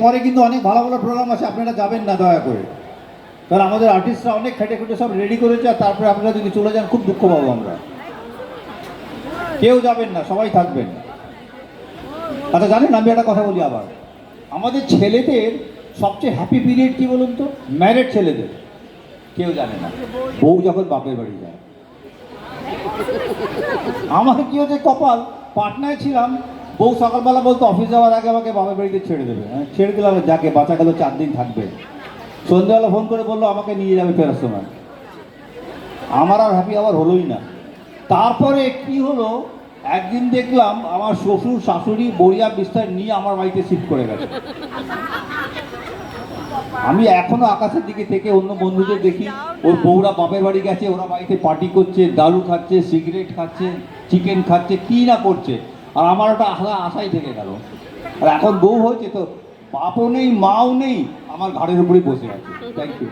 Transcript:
এরপরে কিন্তু অনেক ভালো ভালো প্রোগ্রাম আছে, আপনারা যাবেন না দয়া করে, কারণ আমাদের আর্টিস্টরা অনেক খেটে খুঁটে সব রেডি করেছে, আর তারপরে আপনারা যদি চলে যান খুব দুঃখ পাবো আমরা। কেউ যাবেন না, সবাই থাকবেন। আচ্ছা জানেন, আমি একটা কথা বলি আবার, আমাদের ছেলেদের সবচেয়ে হ্যাপি পিরিয়ড কি বলুন তো? ম্যারেড ছেলেদের। কেউ জানে না, বউ যখন বাপের বাড়ি যায়। আমার কি হচ্ছে কপাল, পাটনায় ছিলাম, বউ সকালবেলা বলতো অফিস যাওয়ার আগে আমাকে বাপের বাড়িতে ছেড়ে দেবে। হ্যাঁ, ছেড়ে দিলাম, যাকে বাঁচা গেল 4 দিন থাকবে। সন্ধ্যাবেলা ফোন করে বললো আমাকে নিয়ে যাবে ফেরার সময়। আমার আর হ্যাপি আওয়ার হলোই না। তারপরে কি হলো, একদিন দেখলাম আমার শ্বশুর শাশুড়ি বড়িয়া বিস্তার নিয়ে আমার বাড়িতে শিফট করে গেছে। আমি এখনো আকাশের দিকে থেকে অন্য বন্ধুদের দেখি, ওর বউরা বাপের বাড়ি গেছে, ওরা বাড়িতে পার্টি করছে, দারু খাচ্ছে, সিগারেট খাচ্ছে, চিকেন খাচ্ছে, কি না করছে, আর আমার ওটা আশাই থেকে গেল। আর এখন বউ হয়েছে তো বাপও নেই মাও নেই, আমার ঘাড়ের উপরেই বসে আছে। Thank you.